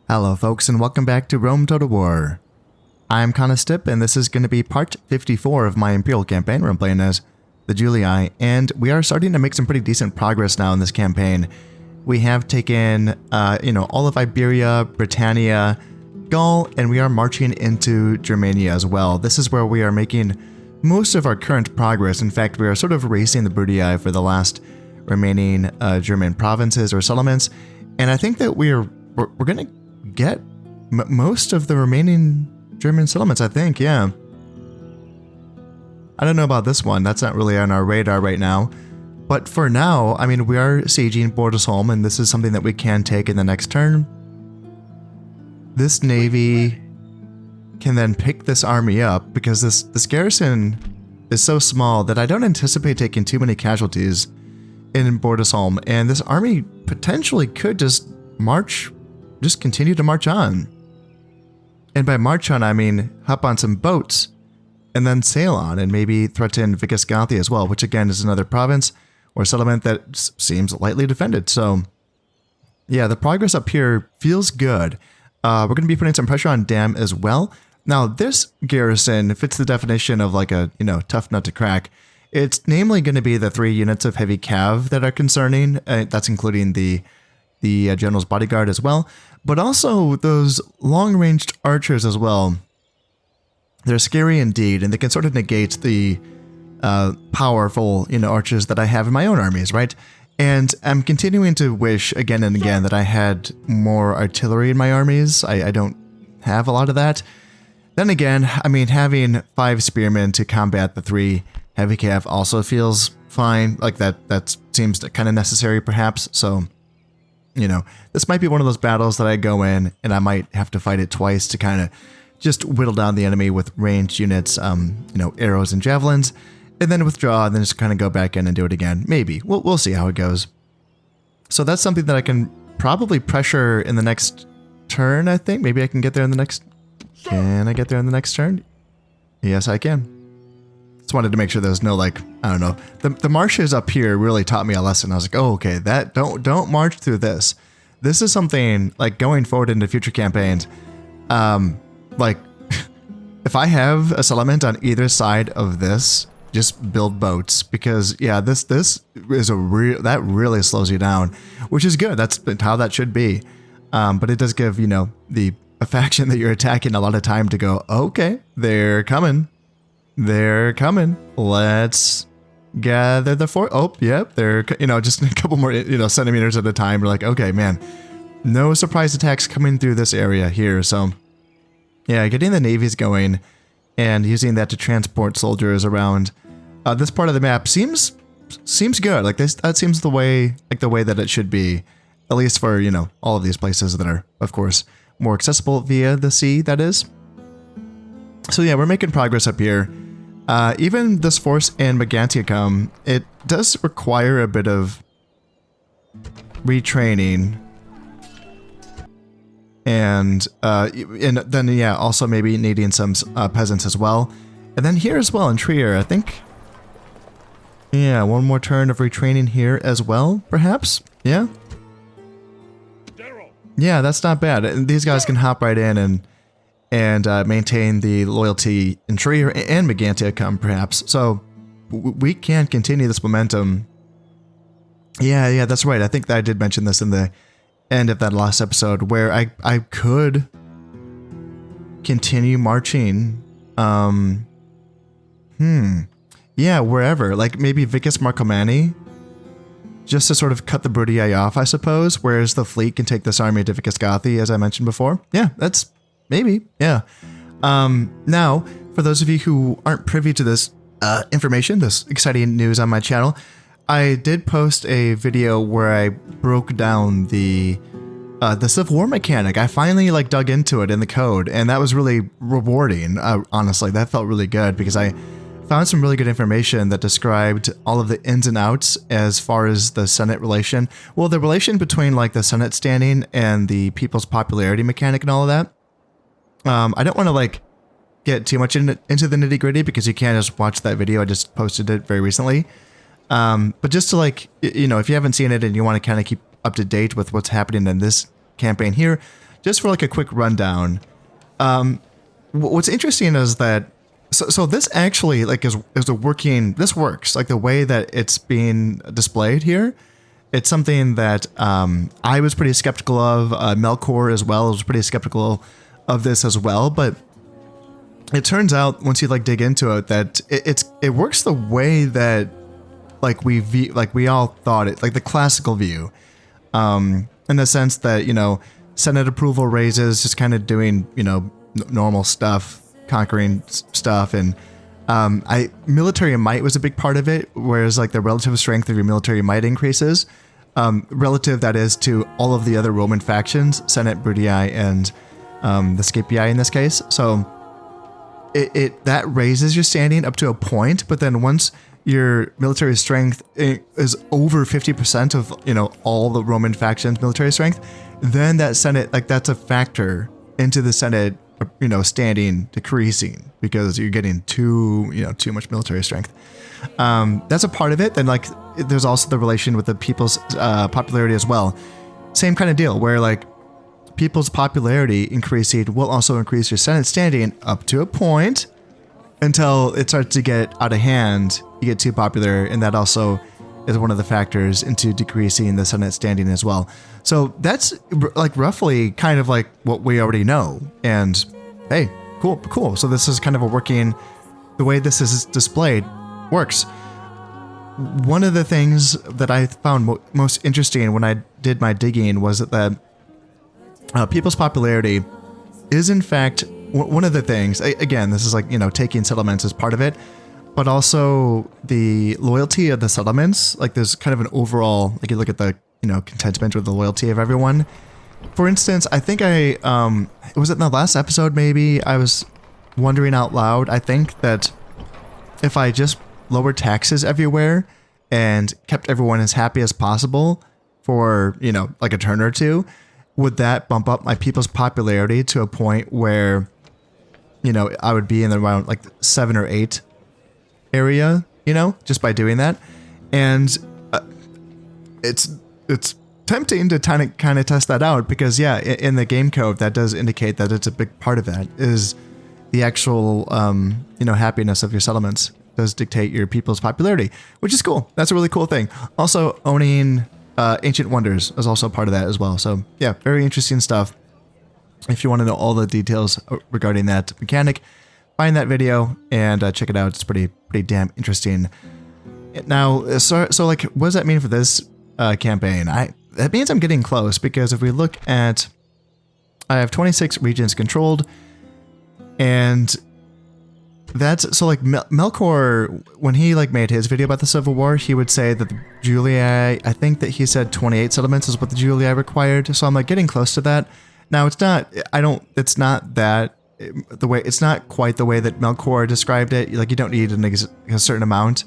Hello folks and welcome back to Rome Total War. I'm Conostip and this is going to be part 54 of my Imperial campaign where I'm playing as the Julii, and we are starting to make some pretty decent progress now in this campaign. We have taken, all of Iberia, Britannia, Gaul, and we are marching into Germania as well. This is where we are making most of our current progress. In fact, we are sort of racing the Brutii for the last remaining German provinces or settlements, and I think that we're going to get most of the remaining German settlements, I think, yeah. I don't know about this one, that's not really on our radar right now. But for now, I mean, we are sieging Bordesholm, and this is something that we can take in the next turn. This navy can then pick this army up, because this garrison is so small that I don't anticipate taking too many casualties in Bordesholm, and this army potentially could just continue to march on. And by march on, I mean hop on some boats and then sail on and maybe threaten Vigascathi as well, which again is another province or settlement that seems lightly defended. So yeah, the progress up here feels good. We're going to be putting some pressure on Dam as well. Now this garrison fits the definition of like a, tough nut to crack. It's namely going to be the 3 units of heavy cav that are concerning. That's including the general's bodyguard as well, but also those long-ranged archers as well. They're scary indeed, and they can sort of negate the powerful, archers that I have in my own armies, right? And I'm continuing to wish again and again that I had more artillery in my armies. I don't have a lot of that. Then again, I mean, having 5 spearmen to combat the 3 heavy cav also feels fine. Like that seems kind of necessary perhaps. So, this might be one of those battles that I go in and I might have to fight it twice to kind of just whittle down the enemy with ranged units, arrows and javelins, and then withdraw and then just kind of go back in and do it again. Maybe. We'll see how it goes. So that's something that I can probably pressure in the next turn, I think. Maybe I can get there in the next... Can I get there in the next turn? Yes, I can. Just wanted to make sure there's no, I don't know. The marshes up here really taught me a lesson. I was like, oh, okay, don't march through this. This is something, going forward into future campaigns, if I have a settlement on either side of this, just build boats, because yeah, this is that really slows you down, which is good. That's how that should be. But it does give, the faction that you're attacking a lot of time to go, okay, they're coming. They're coming. Let's gather the fort. Oh, yep. They're, just a couple more, centimeters at a time. We're like, okay, man, no surprise attacks coming through this area here. So yeah, getting the navies going and using that to transport soldiers around this part of the map seems good. That seems the way that it should be, at least for, all of these places that are, of course, more accessible via the sea, that is. So yeah, we're making progress up here. Even this force in Mogontiacum, it does require a bit of retraining. And then, yeah, also maybe needing some peasants as well. And then here as well in Trier, I think. Yeah, one more turn of retraining here as well, perhaps? Yeah? Yeah, that's not bad. And these guys can hop right in and maintain the loyalty in Trier and Mogontiacum, perhaps. So we can continue this momentum. Yeah, that's right. I think that I did mention this in the end of that last episode, where I could continue marching. Yeah, wherever. Maybe Vicus Marcomanni, just to sort of cut the Brutii off, I suppose, whereas the fleet can take this army to Vigascathi, as I mentioned before. Yeah, that's... maybe, yeah. Now, for those of you who aren't privy to this information, this exciting news on my channel, I did post a video where I broke down the Civil War mechanic. I finally dug into it in the code, and that was really rewarding. Honestly, that felt really good because I found some really good information that described all of the ins and outs as far as the Senate relation. Well, the relation between the Senate standing and the people's popularity mechanic and all of that. I don't want to get too much into the nitty gritty because you can't just watch that video. I just posted it very recently. But just to if you haven't seen it and you want to kind of keep up to date with what's happening in this campaign here, just for like a quick rundown, what's interesting is that so this actually like is a working. This works like the way that it's being displayed here. It's something that I was pretty skeptical of. Melkor as well was pretty skeptical of this as well, but it turns out once you like dig into it that it works the way that like we all thought it, like the classical view, in the sense that, you know, Senate approval raises, just kind of doing, you know, normal stuff, conquering stuff, and military might was a big part of it, whereas like the relative strength of your military might increases, relative that is to all of the other Roman factions, Senate, Bruttii, and the Scipii in this case. So it that raises your standing up to a point, but then once your military strength is over 50% of, you know, all the Roman factions' military strength, then that Senate, like that's a factor into the Senate, you know, standing decreasing because you're getting too much military strength. That's a part of it. Then like there's also the relation with the people's popularity as well. Same kind of deal where like people's popularity increasing will also increase your Senate standing up to a point until it starts to get out of hand. You get too popular, and that also is one of the factors into decreasing the Senate standing as well. So that's like roughly kind of like what we already know. And hey, cool. So this is kind of a working, the way this is displayed works. One of the things that I found most interesting when I did my digging was that people's popularity is in fact one of the things. Again, this is like, you know, taking settlements as part of it, but also the loyalty of the settlements. Like there's kind of an overall, like you look at the, you know, contentment with the loyalty of everyone. For instance, I think was it in the last episode maybe, I was wondering out loud, I think that if I just lowered taxes everywhere and kept everyone as happy as possible for, you know, like a turn or two, would that bump up my people's popularity to a point where, you know, I would be in the around like 7 or 8 area, you know, just by doing that. And it's tempting to kind of test that out because, yeah, in the game code, that does indicate that it's a big part of that is the actual, you know, happiness of your settlements does dictate your people's popularity, which is cool. That's a really cool thing. Also, owning ancient wonders is also part of that as well. So yeah, very interesting stuff. If you want to know all the details regarding that mechanic, find that video and check it out. It's pretty damn interesting. Now, so like, what does that mean for this campaign? That means I'm getting close because if we look at, I have 26 regions controlled, and that's so like Melkor, when he like made his video about the Civil War, he would say that the Julii, I think that he said 28 settlements is what the Julii required. So I'm like getting close to that. Now it's not, it's not that the way, it's not quite the way that Melkor described it. Like you don't need a certain amount.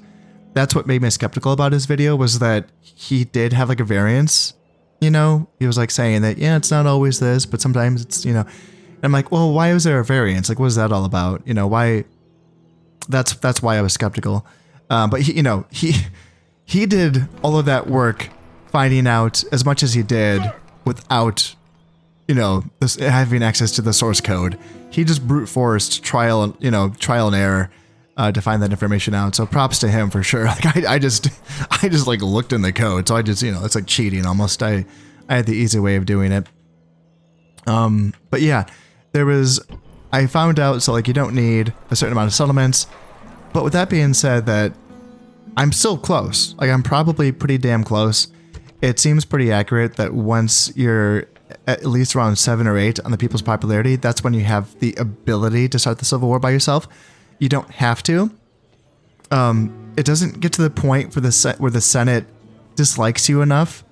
That's what made me skeptical about his video, was that he did have like a variance, you know, he was like saying that, yeah, it's not always this, but sometimes it's, you know, and I'm like, well, why was there a variance? Like, what is that all about? You know, why? That's why I was skeptical. But he, you know, he did all of that work finding out as much as he did without, you know, having access to the source code. He just brute forced trial and error to find that information out. So props to him for sure. Like I just like looked in the code. So I just, you know, it's like cheating almost. I had the easy way of doing it. But yeah, I found out, so like you don't need a certain amount of settlements. But with that being said, that I'm still close. Like I'm probably pretty damn close. It seems pretty accurate that once you're at least around 7 or 8 on the people's popularity, that's when you have the ability to start the Civil War by yourself. You don't have to. It doesn't get to the point where the Senate dislikes you enough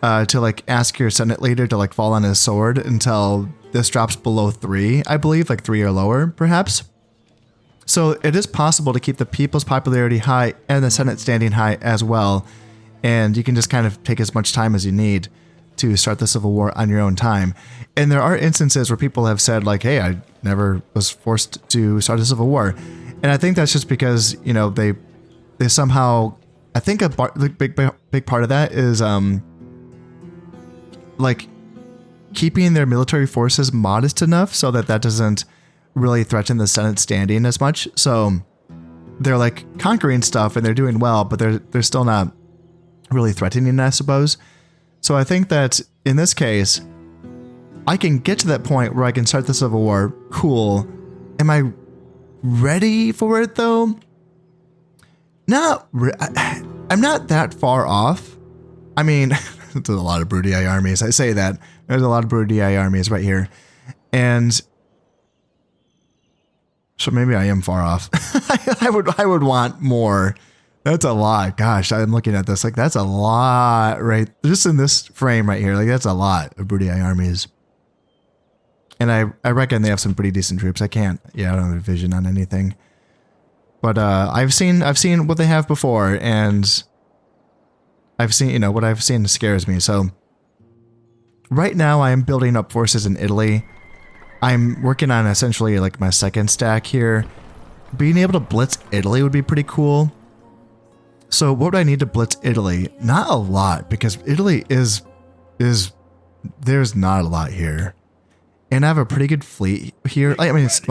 to like ask your Senate leader to like fall on his sword until this drops below 3, I believe, like 3 or lower, perhaps. So it is possible to keep the people's popularity high and the Senate standing high as well. And you can just kind of take as much time as you need to start the Civil War on your own time. And there are instances where people have said like, hey, I never was forced to start a Civil War. And I think that's just because, you know, they somehow, I think a big part of that is like keeping their military forces modest enough so that that doesn't really threaten the Senate standing as much. So they're like conquering stuff and they're doing well, but they're still not really threatening, I suppose. So I think that in this case, I can get to that point where I can start the Civil War. Cool. Am I ready for it though? I'm not that far off. I mean, there's a lot of Brudii armies. I say that. There's a lot of Brudii armies right here. And so maybe I am far off. I would want more. That's a lot. Gosh, I'm looking at this like that's a lot, right? Just in this frame right here, like that's a lot of Brudii armies. And I reckon they have some pretty decent troops. I don't have a vision on anything. But I've seen what they have before, and I've seen, what I've seen scares me. So right now I am building up forces in Italy. I'm working on essentially like my second stack here. Being able to blitz Italy would be pretty cool. So what would I need to blitz Italy? Not a lot, because Italy is there's not a lot here. And I have a pretty good fleet here. I mean, it's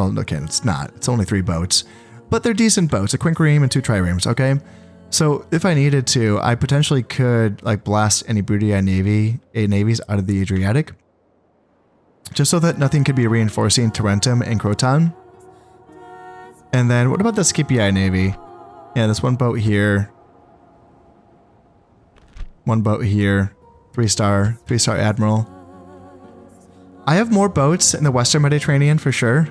not. It's only 3 boats. But they're decent boats, a quinquereme and 2 triremes, okay? So if I needed to, I potentially could like blast any Brudii navies out of the Adriatic. Just so that nothing could be reinforcing Tarentum and Croton. And then what about the Scipii navy? Yeah, this 1 boat here. 1 boat here. 3-star admiral. I have more boats in the Western Mediterranean for sure.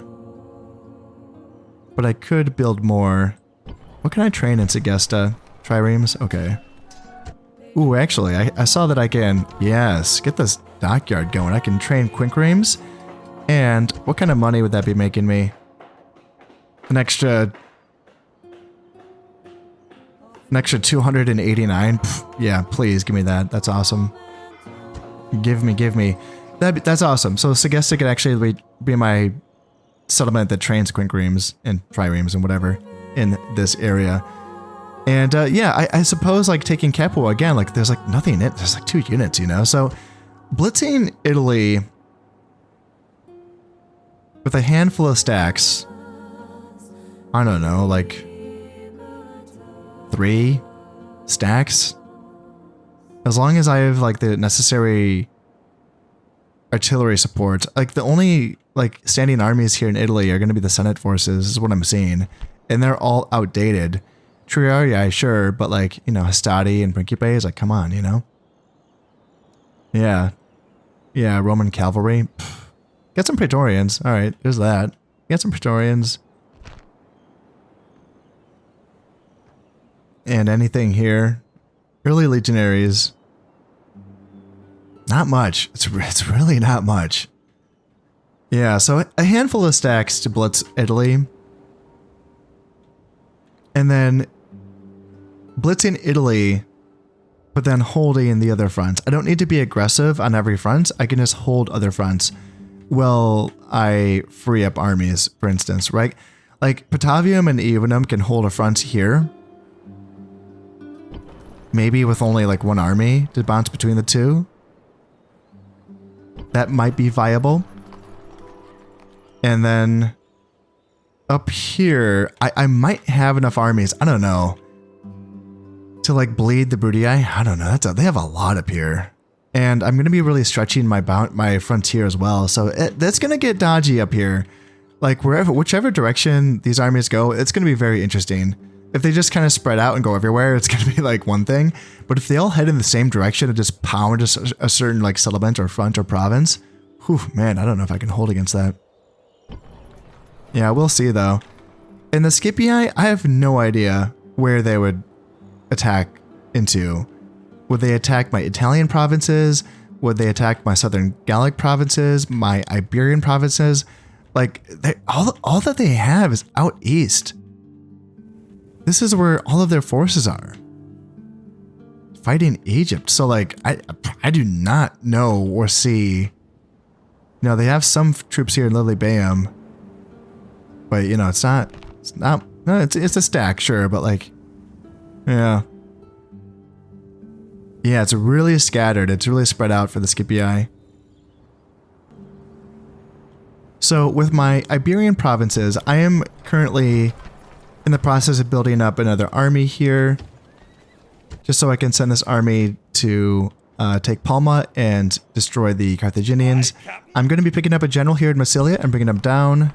But I could build more. What can I train in Segesta? Triremes? Okay. Ooh, actually, I saw that I can, yes, get this dockyard going. I can train quinqueremes. And what kind of money would that be making me? An extra 289? Pfft, yeah, please give me that. That's awesome. Give me. That's awesome. So Segesta could actually be my settlement that trains quinqueremes and triremes and whatever in this area. And yeah, I suppose like taking Capua again, like there's like nothing in it. There's like 2 units, So blitzing Italy with a handful of stacks, I don't know, like 3 stacks. As long as I have like the necessary artillery support, like the only like standing armies here in Italy are going to be the Senate forces, is what I'm seeing, and they're all outdated. Triarii, sure, but like Hastati and Principe is like, come on, Yeah, Roman cavalry. Pfft. Get some Praetorians. All right, there's that. Get some Praetorians. And anything here, early legionaries. Not much. It's really not much. Yeah, so a handful of stacks to blitz Italy. And then blitzing Italy, but then holding the other fronts. I don't need to be aggressive on every front. I can just hold other fronts while I free up armies, for instance, right? Like Patavium and Ionum can hold a front here. Maybe with only like 1 army to bounce between the 2. That might be viable. And then up here, I might have enough armies, I don't know, to like bleed the Brudii. I don't know, they have a lot up here. And I'm going to be really stretching my frontier as well. So that's going to get dodgy up here. Like whichever direction these armies go, it's going to be very interesting. If they just kind of spread out and go everywhere, it's going to be like one thing. But if they all head in the same direction and just pound a certain like settlement or front or province, whew, man, I don't know if I can hold against that. Yeah, we'll see though. In the Scipii, I have no idea where they would attack into. Would they attack my Italian provinces? Would they attack my southern Gallic provinces? My Iberian provinces? Like, all that they have is out east. This is where all of their forces are. Fighting Egypt. So like, I do not know or see. They have some troops here in Lilybaeum. But it's a stack, sure, but like, yeah. Yeah, it's really scattered. It's really spread out for the Scipii. So with my Iberian provinces, I am currently in the process of building up another army here, just so I can send this army to take Palma and destroy the Carthaginians. I'm going to be picking up a general here in Massilia and bringing him down.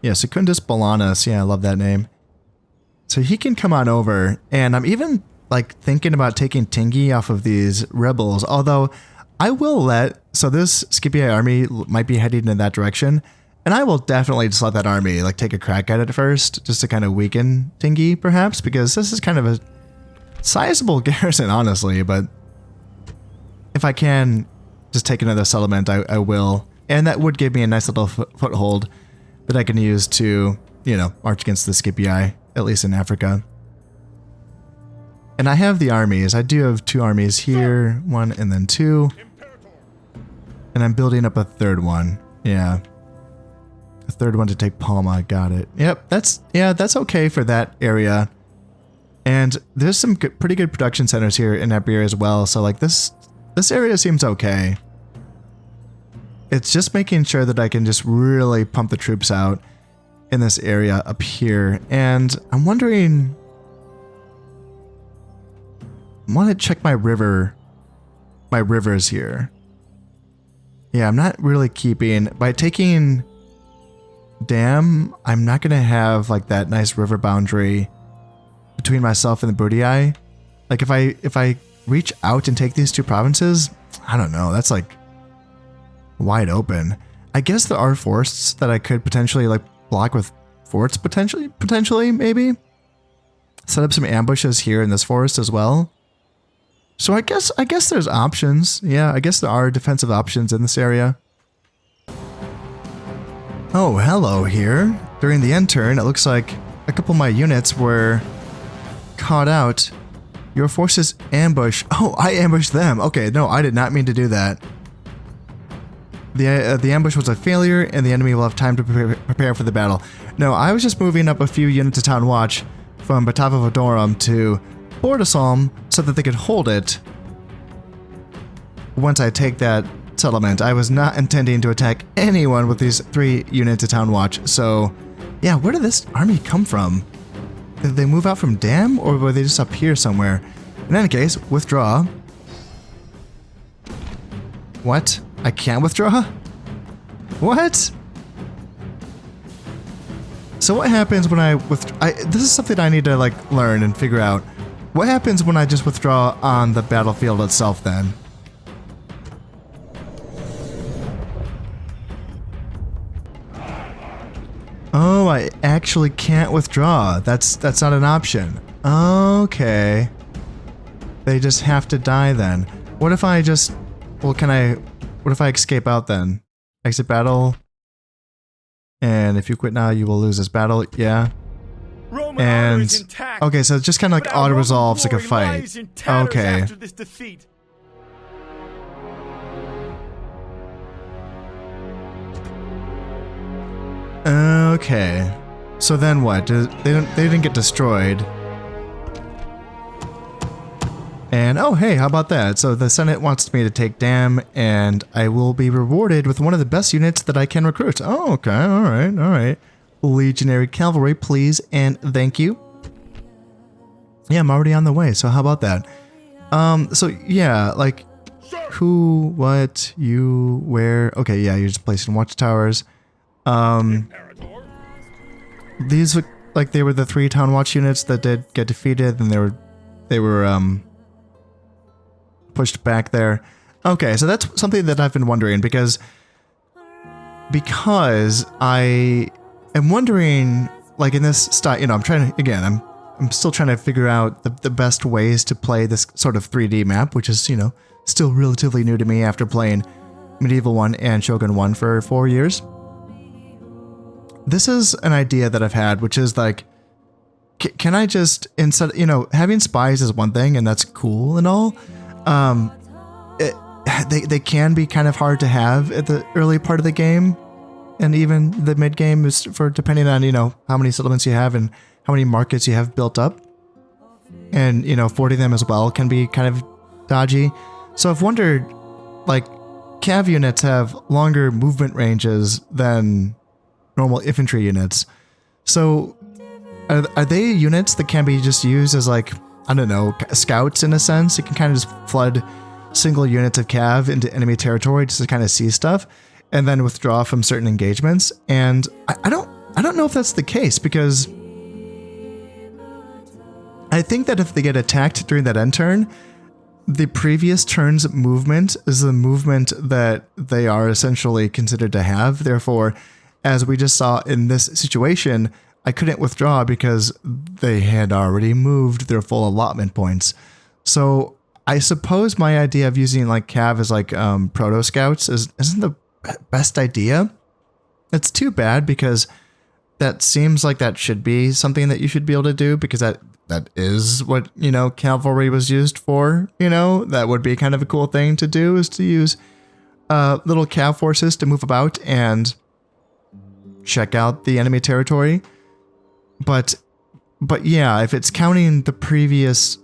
Yeah, Secundus Bolanus. Yeah, I love that name. So he can come on over, and I'm even like thinking about taking Tingi off of these rebels, although I will so this Scipii army might be heading in that direction, and I will definitely just let that army like take a crack at it first, just to kind of weaken Tingi perhaps, because this is kind of a sizable garrison, honestly, but if I can just take another settlement, I will, and that would give me a nice little foothold that I can use to, you know, march against the Scipii, at least in Africa. And I have the armies. I do have 2 armies here, 1 and then 2. And I'm building up a 3rd one. Yeah. A 3rd one to take Palma. Got it. Yep, that's okay for that area. And there's some pretty good production centers here in Iberia as well. So like this area seems okay. It's just making sure that I can just really pump the troops out in this area up here. And I'm wondering, I want to check my rivers here. Yeah, I'm not really keeping, by taking Dam, I'm not going to have like that nice river boundary between myself and the Budii. Like if I reach out and take these 2 provinces, I don't know, that's like wide open. I guess there are forests that I could potentially like block with forts, potentially maybe. Set up some ambushes here in this forest as well. So I guess there's options. Yeah, I guess there are defensive options in this area. Oh, hello here. During the end turn, it looks like a couple of my units were caught out. Your forces ambush. Oh, I ambushed them. Okay, no, I did not mean to do that. The ambush was a failure, and the enemy will have time to prepare for the battle. No, I was just moving up a few units of Town Watch from Batava Vodorum to Bordesalm so that they could hold it once I take that settlement. I was not intending to attack anyone with these 3 units of Town Watch. So, yeah, where did this army come from? Did they move out from Dam, or were they just up here somewhere? In any case, withdraw. What? I can't withdraw? What? So what happens when I withdraw? This is something I need to like learn and figure out. What happens when I just withdraw on the battlefield itself then? Oh, I actually can't withdraw. That's not an option. Okay. They just have to die then. What if I just... Well, what if I escape out then? Exit battle. And if you quit now, you will lose this battle. Yeah. And... Okay, so it just kind of like auto-resolves like a fight. Okay. Okay. So then what? They didn't get destroyed. And oh hey, how about that? So the Senate wants me to take Dam, and I will be rewarded with one of the best units that I can recruit. Oh, okay, alright. Legionary Cavalry, please and thank you. Yeah, I'm already on the way, so how about that? So yeah, like who, what, you, where? Okay, yeah, you're just placing watchtowers. These look like they were the 3 Town Watch units that did get defeated, and they were pushed back there. Okay, so that's something that I've been wondering, because I am wondering, like in this style, you know, I'm still trying to figure out the best ways to play this sort of 3D map, which is, you know, still relatively new to me after playing Medieval 1 and Shogun 1 for 4 years. This is an idea that I've had, which is like, can I just, instead, you know, having spies is one thing, and that's cool and all. They can be kind of hard to have at the early part of the game, and even the mid game is for depending on, you know, how many settlements you have and how many markets you have built up, and you know, forwarding them as well can be kind of dodgy. So I've wondered, like, cav units have longer movement ranges than normal infantry units. So are they units that can be just used as like, I don't know, scouts in a sense? You can kind of just flood single units of cav into enemy territory just to kind of see stuff and then withdraw from certain engagements. And I don't know if that's the case, because I think that if they get attacked during that end turn, the previous turn's movement is the movement that they are essentially considered to have. Therefore, as we just saw in this situation, I couldn't withdraw because they had already moved their full allotment points. So I suppose my idea of using like cav as like proto scouts isn't the best idea. It's too bad, because that seems like that should be something that you should be able to do, because that is what, you know, cavalry was used for. You know, that would be kind of a cool thing to do, is to use little cav forces to move about and check out the enemy territory. But yeah, if it's counting the previous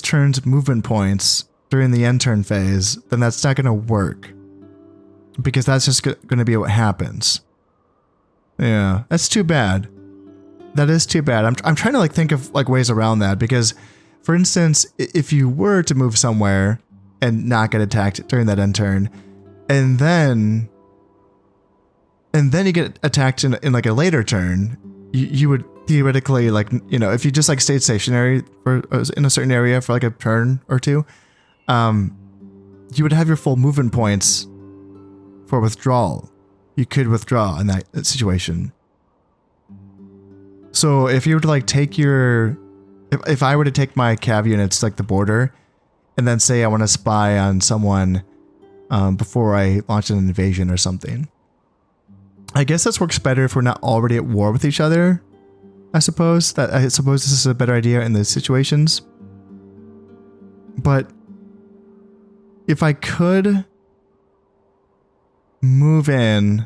turn's movement points during the end turn phase, then that's not going to work, because that's just going to be what happens. Yeah, that's too bad. That is too bad. I'm trying to like think of like ways around that, because, for instance, if you were to move somewhere and not get attacked during that end turn, and then you get attacked in like a later turn, you would theoretically, like, you know, if you just like stayed stationary in a certain area for like a turn or two, you would have your full movement points for withdrawal. You could withdraw in that situation. So if you were to like take your, if I were to take my cav units to like the border, and then say I want to spy on someone before I launch an invasion or something, I guess this works better if we're not already at war with each other. I suppose this is a better idea in those situations. But if I could move in,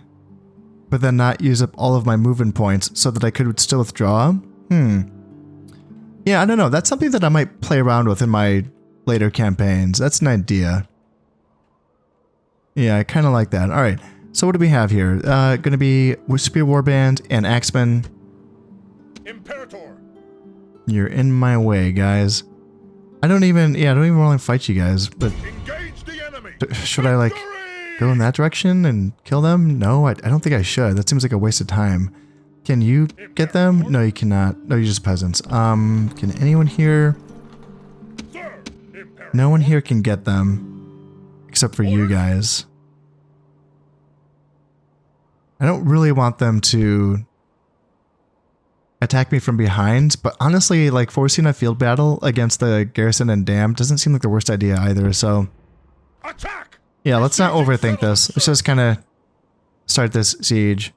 but then not use up all of my movement points so that I could still withdraw, yeah, I don't know. That's something that I might play around with in my later campaigns. That's an idea. Yeah, I kind of like that. All right. So what do we have here? Going to be Spear Warband and Axeman. Imperator. You're in my way, guys. I don't even want to fight you guys, but Engage the enemy. Should I like go in that direction and kill them? No, I don't think I should. That seems like a waste of time. Can you get them? No, you cannot. No, you're just peasants. Can anyone here? Sir, No one here can get them, except for you guys. I don't really want them to attack me from behind, but honestly, like, forcing a field battle against the garrison and dam doesn't seem like the worst idea either, so Attack! Yeah, let's not overthink this. Let's just kind of start this siege.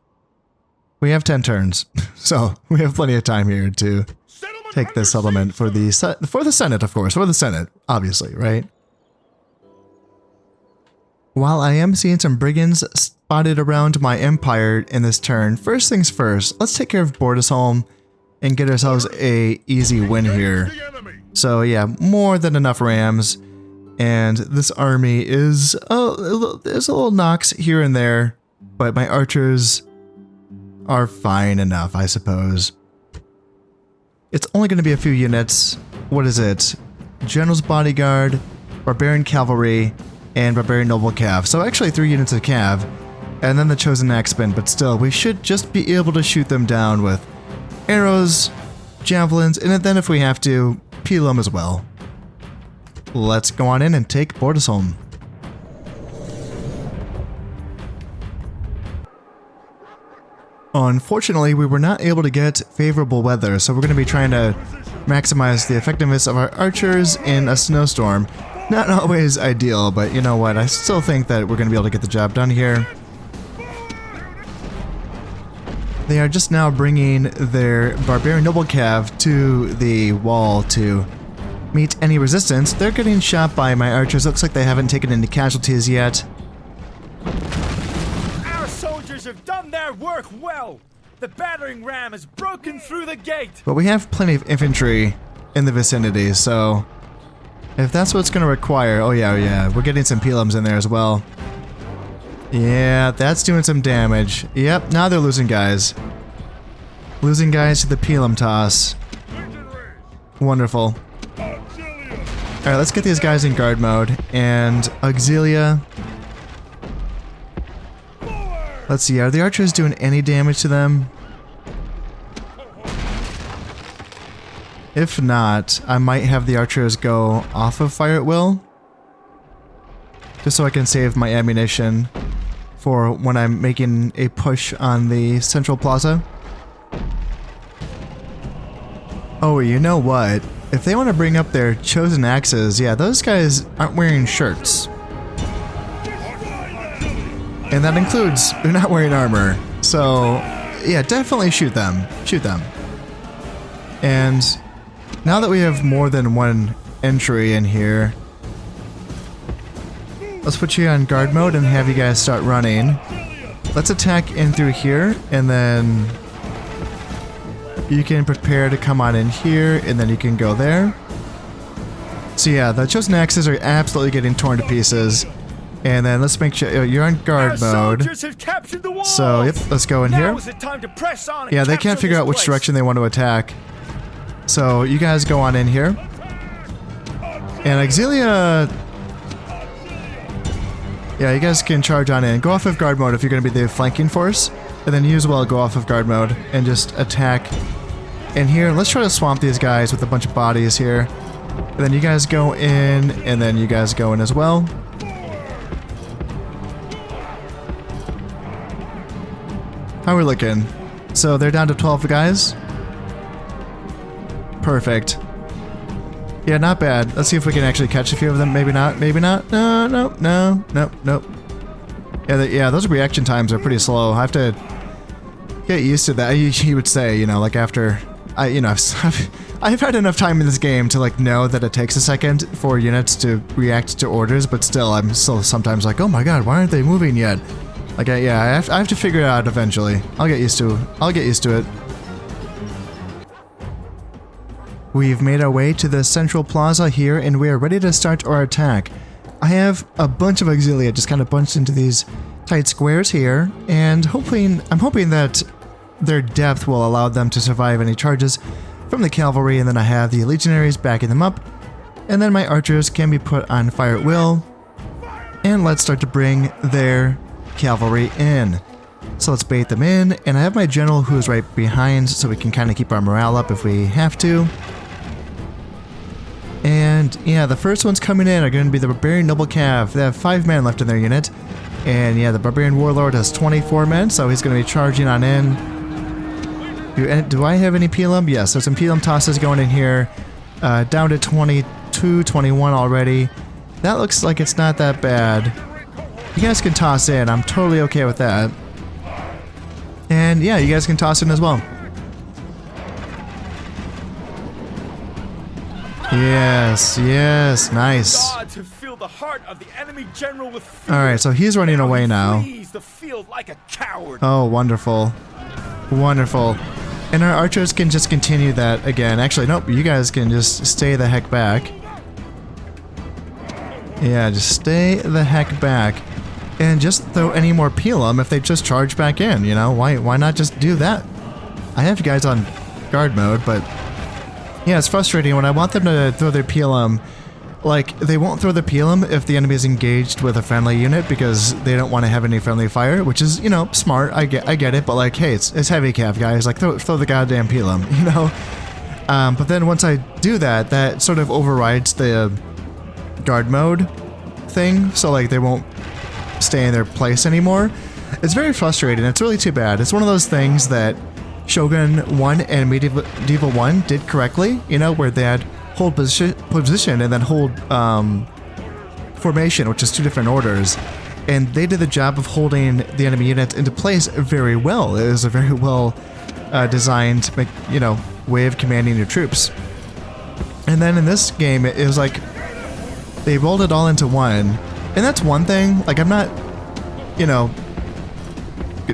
We have 10 turns, so we have plenty of time here to take this settlement for the Senate, of course. For the Senate, obviously, right? While I am seeing some brigands spotted around my empire in this turn, first things first, let's take care of Bordesholm and get ourselves a easy win here. So yeah, more than enough rams, and this army is there's a little knocks here and there, but my archers are fine enough, I suppose. It's only going to be a few units. What is it? General's Bodyguard, Barbarian Cavalry, and Barbarian Noble Cav. So actually 3 units of Cav, and then the Chosen Axemen, but still, we should just be able to shoot them down with arrows, javelins, and then if we have to, peel them as well. Let's go on in and take Bordesholm. Unfortunately, we were not able to get favorable weather, so we're going to be trying to maximize the effectiveness of our archers in a snowstorm. Not always ideal, but you know what, I still think that we're going to be able to get the job done here. They are just now bringing their Barbarian Noble Cav to the wall to meet any resistance. They're getting shot by my archers. Looks like they haven't taken any casualties yet. Our soldiers have done their work well. The battering ram has broken through the gate. But we have plenty of infantry in the vicinity, so If that's what it's going to require... Oh, yeah, yeah. We're getting some Pelums in there as well. Yeah, that's doing some damage. Yep, now they're losing guys. Losing guys to the Pelum toss. Wonderful. Alright, let's get these guys in guard mode. And Auxilia... Let's see, are the archers doing any damage to them? If not, I might have the archers go off of fire at will. Just so I can save my ammunition for when I'm making a push on the central plaza. Oh, you know what? If they want to bring up their chosen axes, yeah, those guys aren't wearing shirts. And that includes, they're not wearing armor. So, yeah, definitely shoot them. Shoot them. And now that we have more than one entry in here, let's put you on guard mode and have you guys start running. Let's attack in through here, and then you can prepare to come on in here, and then you can go there. So yeah, the chosen axes are absolutely getting torn to pieces. And then let's make sure you're on guard mode. So yep, let's go in here. Yeah, they can't figure out which direction they want to attack. So you guys go on in here. And Auxilia... Yeah, you guys can charge on in. Go off of guard mode if you're going to be the flanking force. And then you as well go off of guard mode and just attack in here. Let's try to swamp these guys with a bunch of bodies here. And then you guys go in, and then you guys go in as well. How are we looking? So they're down to 12 guys. Perfect. Yeah, not bad. Let's see if we can actually catch a few of them. Maybe not. Maybe not. No, no, no, no, no. Yeah, yeah, those reaction times are pretty slow. I have to get used to that. You would say, you know, like after... I've had enough time in this game to like know that it takes a second for units to react to orders, but still, I'm still sometimes like, oh my god, why aren't they moving yet? Like, yeah, I have to figure it out eventually. I'll get used to it. We've made our way to the central plaza here, and we are ready to start our attack. I have a bunch of Auxilia just kind of bunched into these tight squares here, and I'm hoping that their depth will allow them to survive any charges from the cavalry, and then I have the legionaries backing them up, and then my archers can be put on fire at will, and let's start to bring their cavalry in. So let's bait them in, and I have my general who is right behind so we can kind of keep our morale up if we have to. And yeah, the first ones coming in are going to be the Barbarian Noble Cav. They have 5 men left in their unit, and yeah, the Barbarian Warlord has 24 men, so he's going to be charging on in. Do I have any Pelum? Yes, there's some Pelum tosses going in here, down to 22, 21 already. That looks like it's not that bad. You guys can toss in. I'm totally okay with that. And yeah, you guys can toss in as well. Yes, yes, nice. Alright, so he's running away now. Oh, wonderful. Wonderful. And our archers can just continue that again. Actually, nope, you guys can just stay the heck back. Yeah, just stay the heck back. And just throw any more Pelum if they just charge back in, you know? Why not just do that? I have you guys on guard mode, but... Yeah, it's frustrating when I want them to throw their Pelum. Like, they won't throw the Pelum if the enemy is engaged with a friendly unit because they don't want to have any friendly fire, which is, you know, smart. I get it, but like, hey, it's heavy cav, guys. Like, throw the goddamn Pelum, you know? But then once I do that, that sort of overrides the guard mode thing, so like they won't stay in their place anymore. It's very frustrating. It's really too bad. It's one of those things that Shogun 1 and Medieval 1 did correctly, you know, where they had hold position and then hold formation, which is 2 different orders. And they did the job of holding the enemy unit into place very well. It was a very well designed, you know, way of commanding your troops. And then in this game, it was like they rolled it all into one. And that's one thing. Like, I'm not, you know,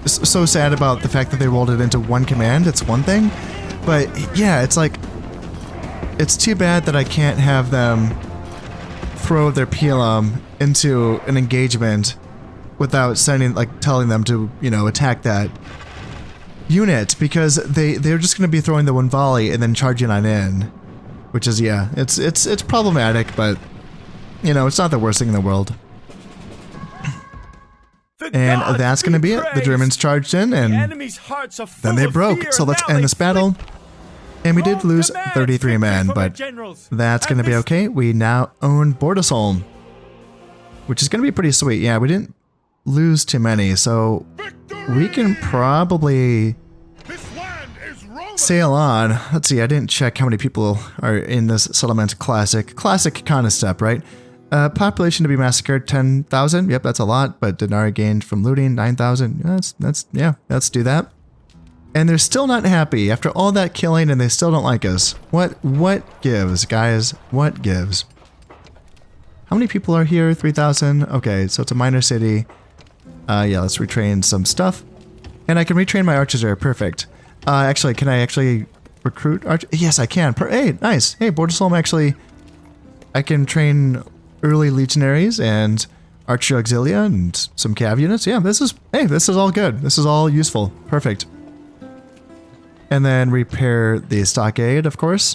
so sad about the fact that they rolled it into one command. It's one thing. But yeah, it's like, it's too bad that I can't have them throw their PLM into an engagement without sending, like, telling them to, you know, attack that unit, because they're just going to be throwing the one volley and then charging on in, which is, yeah, it's problematic, but, you know, it's not the worst thing in the world. And that's going to be it. The Germans charged in, and then they broke. So let's end this battle. And we did lose 33 men, but that's going to be okay. We now own Bordesholm, which is going to be pretty sweet. Yeah, we didn't lose too many, so we can probably sail on. Let's see, I didn't check how many people are in this settlement. Classic kind of step, right? Population to be massacred, 10,000. Yep, that's a lot, but denarii gained from looting, 9,000. Yeah, let's do that. And they're still not happy after all that killing, and they still don't like us. What gives, guys? What gives? How many people are here? 3,000. Okay, so it's a minor city. Yeah, let's retrain some stuff. And I can retrain my archers there. Perfect. Actually, can I actually recruit archers? Yes, I can. Hey, nice. Hey, Bordesholm, actually, I can train early legionaries and archer auxilia and some cav units. Yeah, this is all good. This is all useful. Perfect. And then repair the stockade, of course.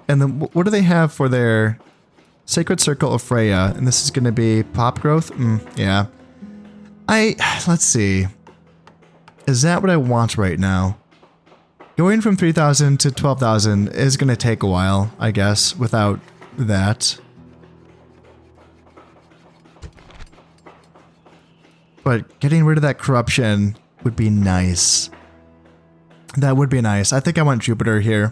And then what do they have for their Sacred Circle of Freya? And this is going to be pop growth? Yeah. Let's see. Is that what I want right now? Going from 3,000 to 12,000 is going to take a while, I guess, without that. But getting rid of that corruption would be nice. That would be nice. I think I want Jupiter here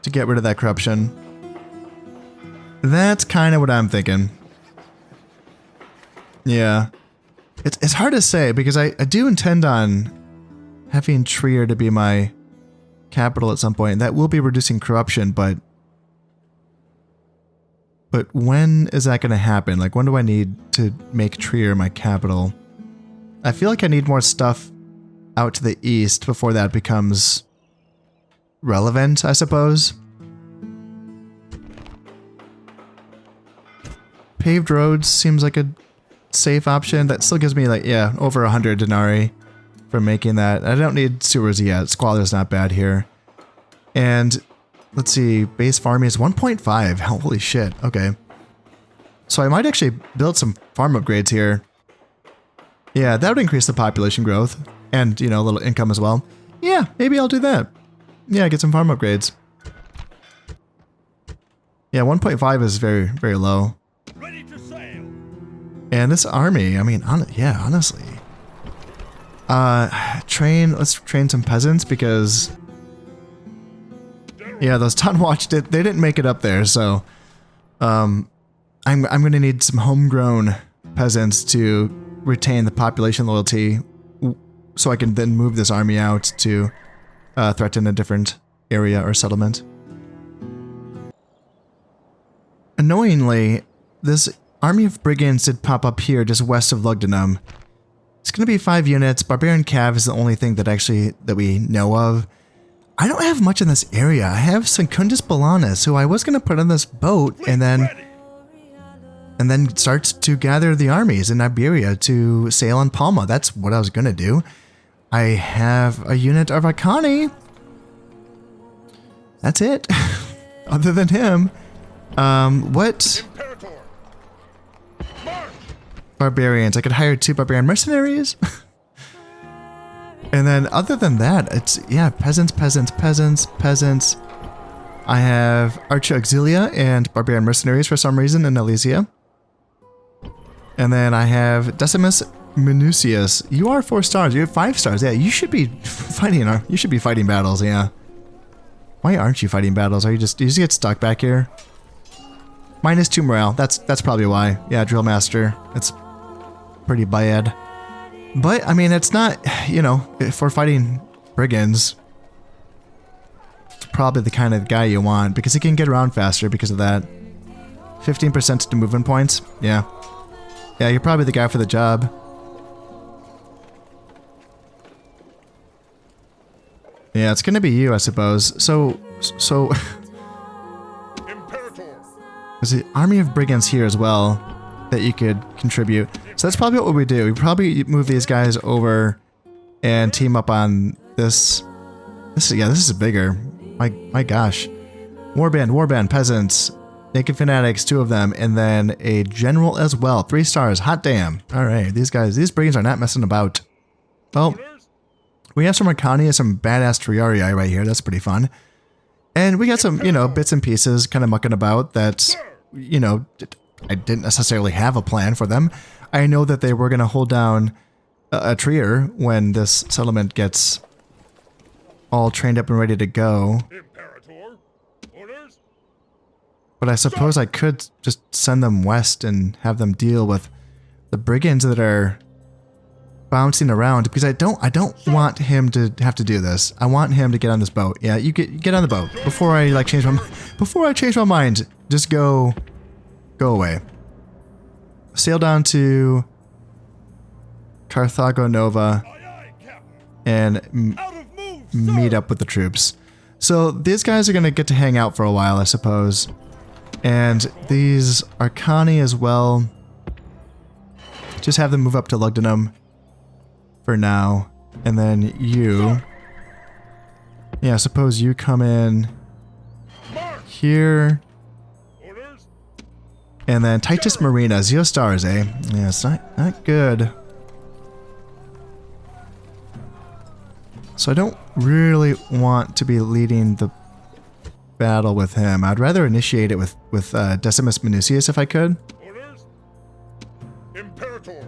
to get rid of that corruption. That's kind of what I'm thinking. Yeah. It's hard to say because I do intend on having Trier to be my capital at some point. That will be reducing corruption, but when is that going to happen? Like, when do I need to make Trier my capital? I feel like I need more stuff out to the east before that becomes relevant, I suppose. Paved roads seems like a safe option. That still gives me, like, yeah, over 100 denarii for making that. I don't need sewers yet. Squalor's not bad here. And let's see, base farming is 1.5. Holy shit. Okay. So I might actually build some farm upgrades here. Yeah, that would increase the population growth and, you know, a little income as well. Yeah, maybe I'll do that. Yeah, get some farm upgrades. Yeah, 1.5 is very, very low. Ready to sail. And this army, I mean, yeah, honestly. Let's train some peasants because, yeah, those Tonwatch they didn't make it up there, so I'm going to need some homegrown peasants to retain the population loyalty so I can then move this army out to threaten a different area or settlement. Annoyingly, this army of brigands did pop up here just west of Lugdunum. It's going to be 5 units. Barbarian Cav is the only thing that we know of. I don't have much in this area. I have Secundus Belanus, who I was going to put on this boat and then start to gather the armies in Iberia to sail on Palma. That's what I was going to do. I have a unit of Arcani. That's it. Other than him. What? Imperator. March. Barbarians. I could hire 2 barbarian mercenaries. And then other than that, it's, yeah, peasants. I have Archer Auxilia and barbarian mercenaries for some reason in Elysia. And then I have Decimus Minucius. You are 4 stars. You have 5 stars. Yeah, you should be fighting. You should be fighting battles. Yeah. Why aren't you fighting battles? Do you just get stuck back here? -2 morale. That's probably why. Yeah, drill master. It's pretty bad. But I mean, it's not. You know, if we're fighting brigands, it's probably the kind of guy you want because he can get around faster because of that. 15% to movement points. Yeah. Yeah, you're probably the guy for the job. Yeah, it's gonna be you, I suppose. So Imperator. There's an army of brigands here as well that you could contribute. So that's probably what we do. We probably move these guys over and team up on this. This is bigger. My gosh. Warband, peasants, naked fanatics, 2 of them, and then a general as well. 3 stars. Hot damn. All right, these brigands are not messing about. Well, we have some Arcani and some badass Triarii right here. That's pretty fun. And we got some, bits and pieces kind of mucking about that, I didn't necessarily have a plan for them. I know that they were going to hold down a Trier when this settlement gets all trained up and ready to go. Imperator. Orders. But I suppose I could just send them west and have them deal with the brigands that are bouncing around, because I don't want him to have to do this. I want him to get on this boat. Yeah, you get on the boat before I change my mind. Just go away. Sail down to Carthago Nova and meet up with the troops. So these guys are gonna get to hang out for a while, I suppose. And these Arcani as well. Just have them move up to Lugdunum for now. And then you. Yeah, I suppose you come in here. And then Titus Marina, 0 stars, eh? Yeah, it's not good. So I don't really want to be leading the battle with him. I'd rather initiate it with Decimus Minucius if I could. Orders. Imperator.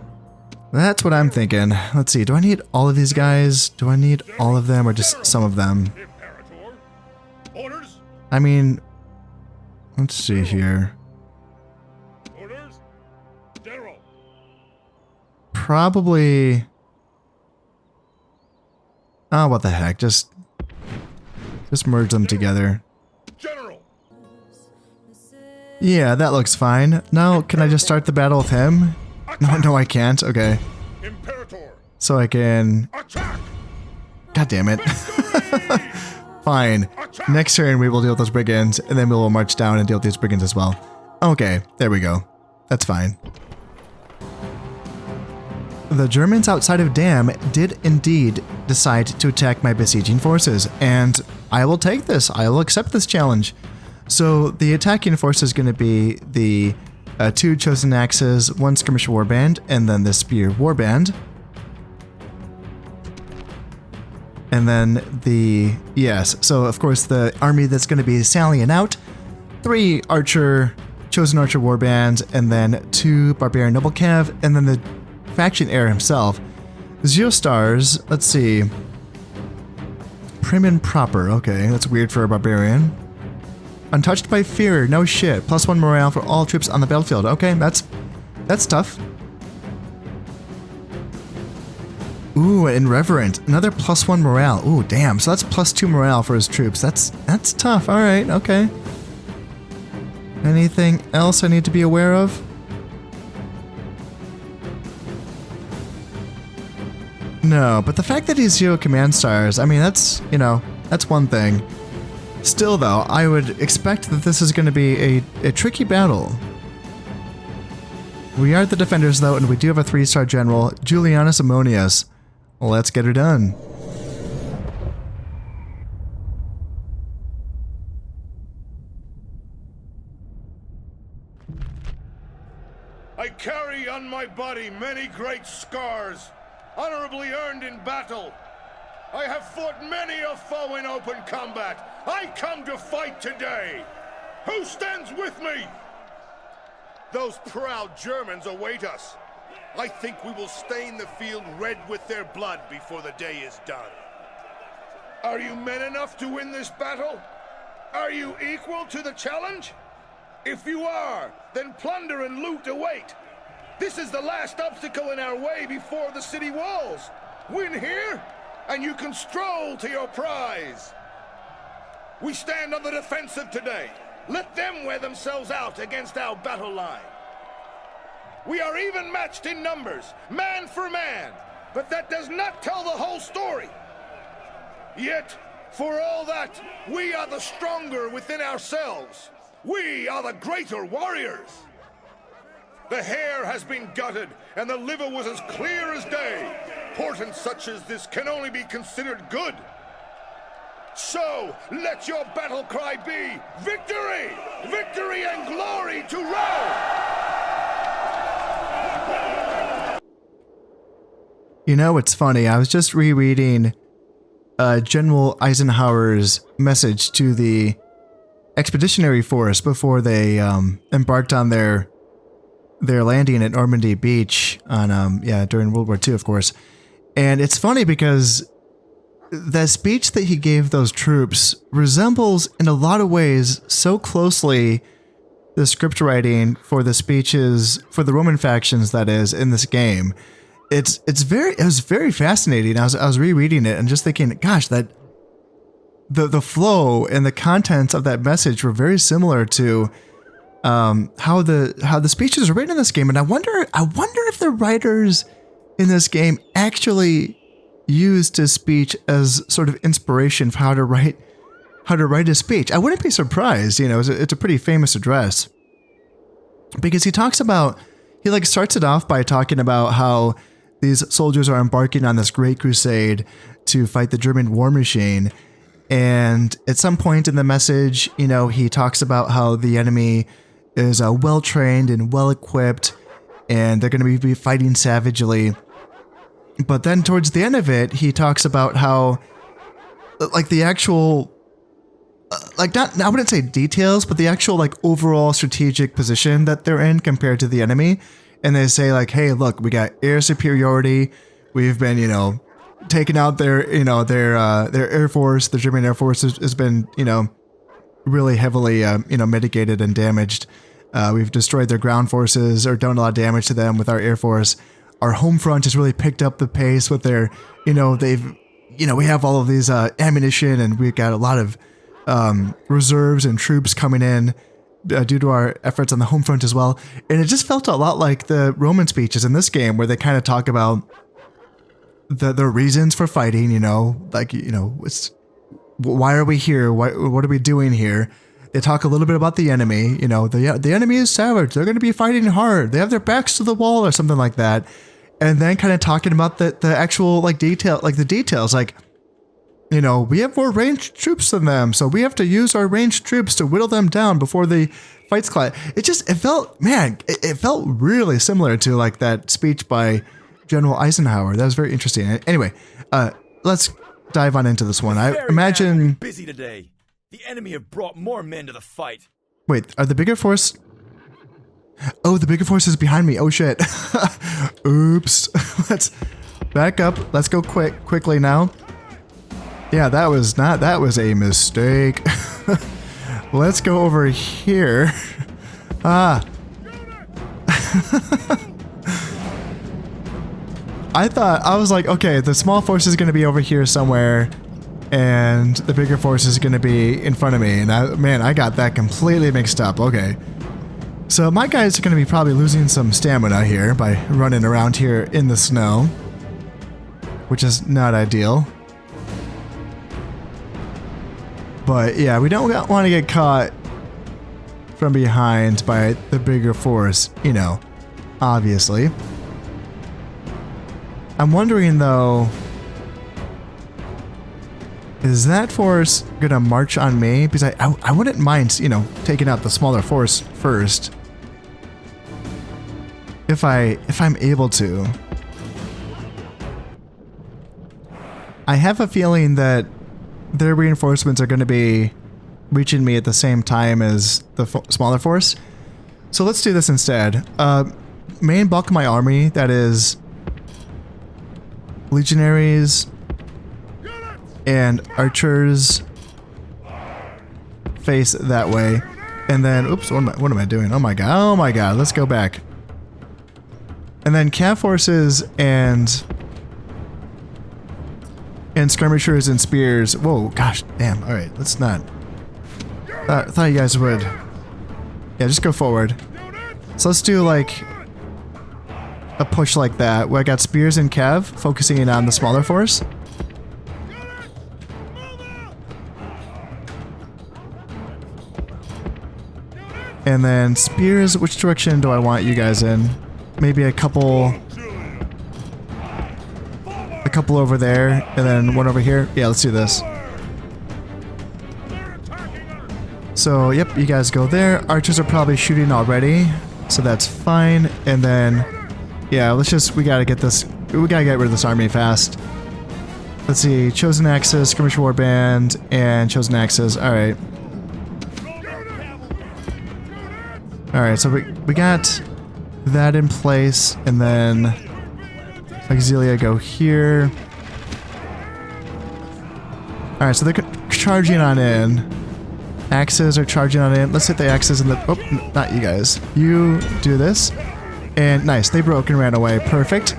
That's what I'm thinking. Let's see, do I need all of these guys? Do I need all of them or just some of them? Imperator. Orders. I mean, let's see here. Orders. General. Probably... Oh, what the heck, just merge them together. General. Yeah, that looks fine. Now, can I just start the battle with him? No, I can't. Okay. Imperator. So I can... Attack. God damn it. Fine. Next turn we will deal with those brigands, and then we will march down and deal with these brigands as well. Okay, there we go. That's fine. The Germans outside of Dam did indeed decide to attack my besieging forces, and I will take this. I will accept this challenge. So the attacking force is going to be the 2 Chosen Axes, 1 Skirmish Warband, and then the Spear Warband. And then so of course the army that's going to be sallying out, 3 Chosen Archer Warbands, and then 2 Barbarian Noble Cav, and then the faction heir himself. 0 stars, let's see. Prim and proper, okay, that's weird for a barbarian. Untouched by fear, no shit. +1 morale for all troops on the battlefield. Okay, that's tough. Ooh, irreverent. Another +1 morale. Ooh, damn. So that's +2 morale for his troops. That's tough. All right, okay. Anything else I need to be aware of? No, but the fact that he's 0 command stars, I mean, that's one thing. Still, though, I would expect that this is going to be a tricky battle. We are the defenders, though, and we do have a 3-star general, Julianus Ammonius. Let's get her done. I carry on my body many great scars, honorably earned in battle. I have fought many a foe in open combat. I come to fight today. Who stands with me? Those proud Germans await us. I think we will stain the field red with their blood before the day is done. Are you men enough to win this battle? Are you equal to the challenge? If you are, then plunder and loot await. This is the last obstacle in our way before the city walls. Win here, and you can stroll to your prize. We stand on the defensive today. Let them wear themselves out against our battle line. We are even matched in numbers, man for man, but that does not tell the whole story. Yet, for all that, we are the stronger within ourselves. We are the greater warriors. The hair has been gutted, and the liver was as clear as day. Portent such as this can only be considered good. So, let your battle cry be, victory! Victory and glory to Rome! You know, it's funny. I was just rereading General Eisenhower's message to the Expeditionary Force before they embarked on their landing at Normandy Beach on during World War II, of course. And it's funny because the speech that he gave those troops resembles in a lot of ways so closely the script writing for the speeches for the Roman factions that is in this game. It was very fascinating. I was rereading it and just thinking, gosh, that the flow and the contents of that message were very similar to how the speeches are written in this game. And I wonder if the writers in this game actually used his speech as sort of inspiration for how to write a speech. I wouldn't be surprised. You know, it's a pretty famous address because he starts it off by talking about how these soldiers are embarking on this great crusade to fight the German war machine. And at some point in the message, you know, he talks about how the enemy is well-trained and well-equipped, and they're going to be fighting savagely. But then towards the end of it, he talks about how, like, the actual, I wouldn't say details, but the actual, like, overall strategic position that they're in compared to the enemy. And they say, like, hey, look, we got air superiority. We've been, you know, taking out their Air Force. The German Air Force has been, you know, really heavily, mitigated and damaged. We've destroyed their ground forces or done a lot of damage to them with our Air Force. Our home front has really picked up the pace with their, we have all of these ammunition, and we've got a lot of reserves and troops coming in due to our efforts on the home front as well. And it just felt a lot like the Roman speeches in this game, where they kind of talk about the reasons for fighting, why are we here? What are we doing here? They talk a little bit about the enemy. You know, the enemy is savage. They're going to be fighting hard. They have their backs to the wall or something like that. And then kind of talking about the actual details, like, you know, we have more ranged troops than them, so we have to use our ranged troops to whittle them down before the fights collide. It felt really similar to like that speech by General Eisenhower. That was very interesting. Anyway, let's dive on into this one. I imagine busy today. The enemy have brought more men to the fight. Wait, are the bigger force? Oh, the bigger force is behind me. Oh shit. Oops. Let's back up. Let's go quickly now. Yeah, that was a mistake. Let's go over here. I was like, okay, the small force is going to be over here somewhere, and the bigger force is going to be in front of me. And I got that completely mixed up. Okay. So my guys are going to be probably losing some stamina here by running around here in the snow, which is not ideal. But yeah, we don't want to get caught from behind by the bigger force, you know, obviously. I'm wondering though, is that force gonna march on me? Because I wouldn't mind, you know, taking out the smaller force first. If I'm able to. I have a feeling that their reinforcements are going to be reaching me at the same time as the smaller force. So let's do this instead. Main bulk of my army, that is legionaries and archers, face that way. And then, oops, what am I doing? Oh my god, let's go back. And then cav forces and skirmishers and spears. Whoa, gosh, damn. All right, let's not. Thought you guys would. Yeah, just go forward. So let's do like a push like that, where I got spears and cav focusing in on the smaller force. And then spears, which direction do I want you guys in? Maybe a couple over there, and then one over here. Yeah, let's do this. So, yep, you guys go there. Archers are probably shooting already, so that's fine. And then, yeah, we gotta get rid of this army fast. Let's see, Chosen Axes, Skirmish Warband, and Chosen Axes. Alright. Alright, so we got that in place, and then Auxilia go here. Alright, so they're charging on in. Axes are charging on in. Let's hit the axes in the... Oh, not you guys. You do this. And nice, they broke and ran away. Perfect.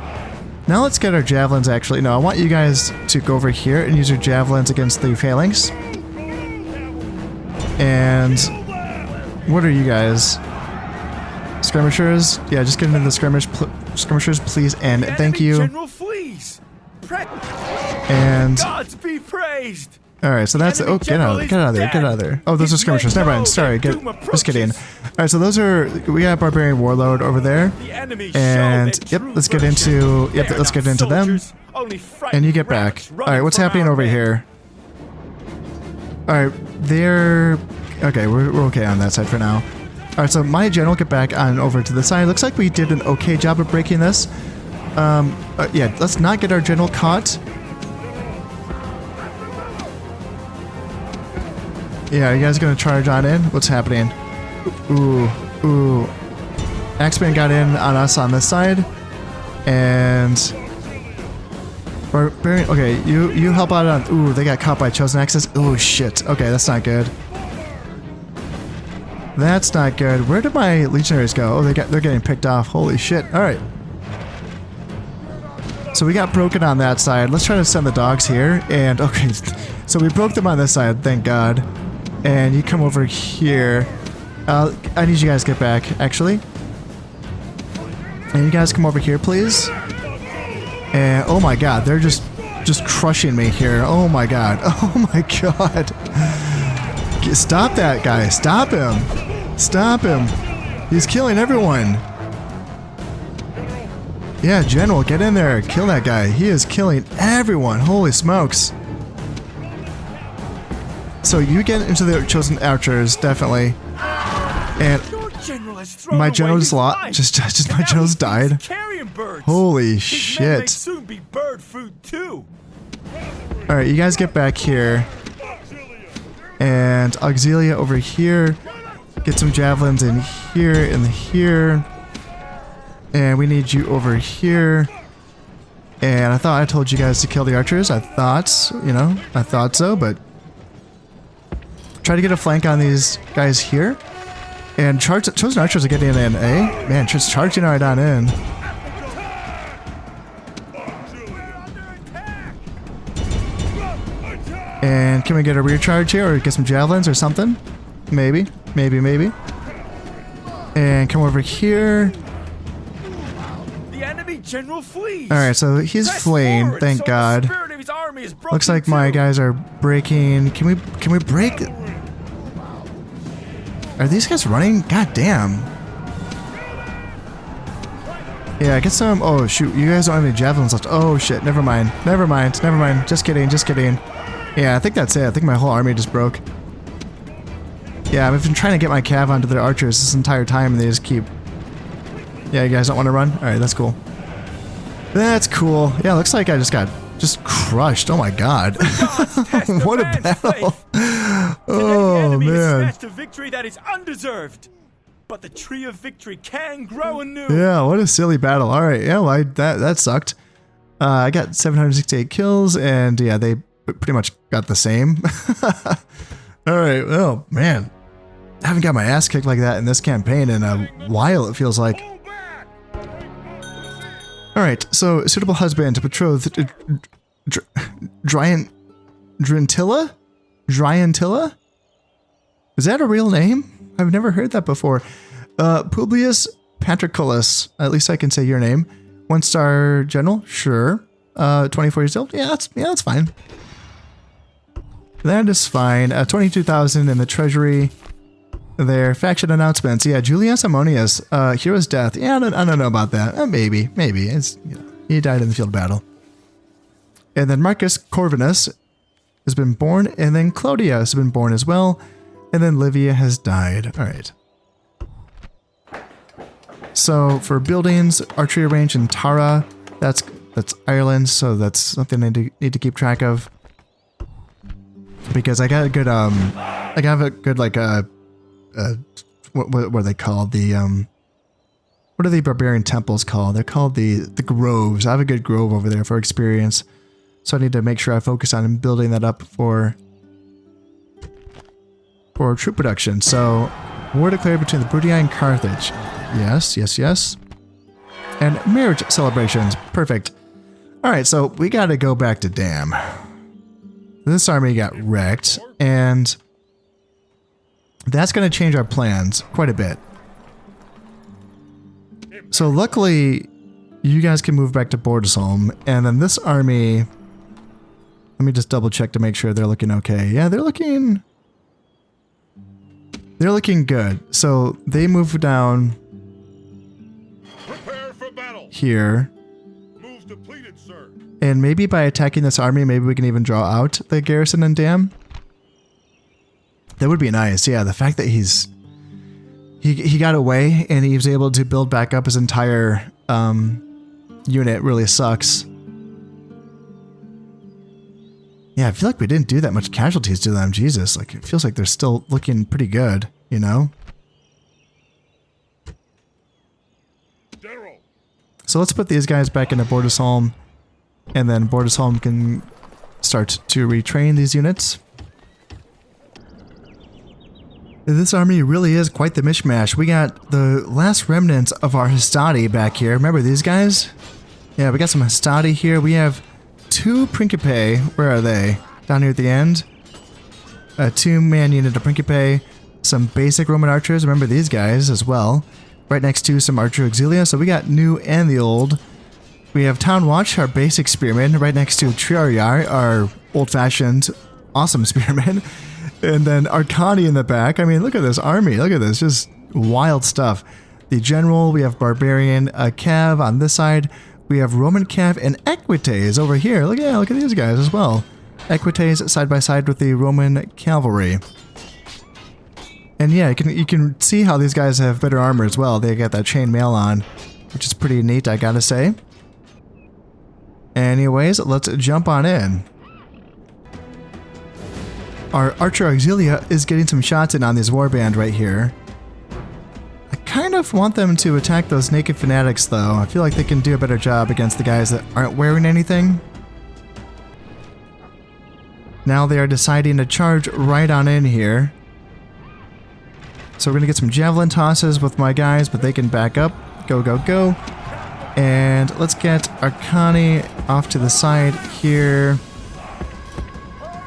Now let's get our javelins, actually. No, I want you guys to go over here and use your javelins against the phalanx. And... what are you guys? Skirmishers? Yeah, just get into the skirmishers, please, and thank you. General flees. And Gods be praised. all right, so that's oh, get out of there. Oh, those are skirmishers. Never mind. Sorry, just kidding. All right, so we got barbarian warlord over there, and yep, let's get into them. And you get back. All right, what's happening over here? All right, they're okay. We're okay on that side for now. Alright, so my general, get back on over to the side. Looks like we did an okay job of breaking this. Yeah, let's not get our general caught. Yeah, you guys gonna charge on in? What's happening? Ooh. Axeman got in on us on this side. And... Barbarian, okay, you help out on... Ooh, they got caught by Chosen Axes. Oh, shit. Okay, that's not good. That's not good. Where did my legionaries go? Oh, they're getting picked off. Holy shit. Alright. So we got broken on that side. Let's try to send the dogs here. And, okay. So we broke them on this side, thank God. And you come over here. I need you guys to get back, actually. And you guys come over here, please. And, oh my God, they're just crushing me here. Oh my God. Oh my God. Stop that guy. Stop him. Stop him. He's killing everyone. Yeah, General, get in there. Kill that guy. He is killing everyone. Holy smokes. So you get into the Chosen Archers, definitely. And my general just lost. Just my general's died. Holy shit. Alright, you guys get back here. And Auxilia over here. Get some javelins in here and here. And we need you over here. And I thought I told you guys to kill the archers. I thought so, but... Try to get a flank on these guys here. And Chosen Archers are getting in, eh? Man, just charging right on in. And can we get a rear charge here or get some javelins or something? Maybe. And come over here. The enemy general flees. Alright, so he's fleeing, thank God. Looks like my guys are breaking. Can we break? Are these guys running? God damn. Yeah, get some. Oh shoot, you guys don't have any javelins left. Oh shit, never mind. Just kidding. Yeah, I think that's it. I think my whole army just broke. Yeah, I've been trying to get my cav onto their archers this entire time and they just keep... Yeah, you guys don't want to run? Alright, that's cool. That's cool. Yeah, looks like I just got crushed. Oh my God. What a battle. Oh man. A victory that is undeserved. But the tree of victory can grow anew. Yeah, what a silly battle. Alright, yeah, well, that sucked. I got 768 kills and yeah, they pretty much got the same. Alright, oh man. I haven't got my ass kicked like that in this campaign in a while, it feels like. Alright, so suitable husband to betrothed Drantilla? Is that a real name? I've never heard that before. Publius Patroclus. At least I can say your name. 1-star general? Sure. 24 years old? Yeah, that's fine. That is fine. 22,000 in the treasury. their faction announcements. Yeah, Julius Ammonius, hero's death. Yeah, I don't know about that. Maybe. It's, you know, he died in the field of battle. And then Marcus Corvinus has been born, and then Claudia has been born as well, and then Livia has died. All right. So for buildings, archery range in Tara, that's Ireland, so that's something I need to keep track of. Because I got a good like what are they called? The what are the barbarian temples called? They're called the groves. I have a good grove over there for experience. So I need to make sure I focus on building that up for troop production. So, war declared between the Bruttii and Carthage. Yes. And marriage celebrations. Perfect. Alright, so we gotta go back to Dam. This army got wrecked, and that's gonna change our plans quite a bit. So luckily, you guys can move back to Bordesholm, and then this army... Let me just double check to make sure they're looking okay. Yeah, they're looking good. So they move down here. Move depleted, sir. And maybe by attacking this army, maybe we can even draw out the garrison and dam. That would be nice. Yeah, the fact that he got away and he was able to build back up his entire unit really sucks. Yeah, I feel like we didn't do that much casualties to them. Jesus, like it feels like they're still looking pretty good, you know? General. So let's put these guys back into Bordesholm, and then Bordesholm can start to retrain these units. This army really is quite the mishmash. We got the last remnants of our Hastati back here. Remember these guys? Yeah, we got some Hastati here. We have 2 Principe. Where are they? Down here at the end. A 2-man unit of Principe. Some basic Roman archers. Remember these guys as well. Right next to some Archer Auxilia. So we got new and the old. We have Town Watch, our basic spearmen. Right next to Triaryar, our old-fashioned awesome spearmen. And then Arcani in the back. I mean, look at this army. Look at this. Just wild stuff. The general, we have Barbarian Cav on this side. We have Roman Cav and Equites over here. Look at these guys as well. Equites side by side with the Roman cavalry. And yeah, you can see how these guys have better armor as well. They got that chainmail on, which is pretty neat, I gotta say. Anyways, let's jump on in. Our Archer Auxilia is getting some shots in on this warband right here. I kind of want them to attack those naked fanatics though. I feel like they can do a better job against the guys that aren't wearing anything. Now they are deciding to charge right on in here. So we're going to get some javelin tosses with my guys, but they can back up. Go, go, go. And let's get Arcani off to the side here.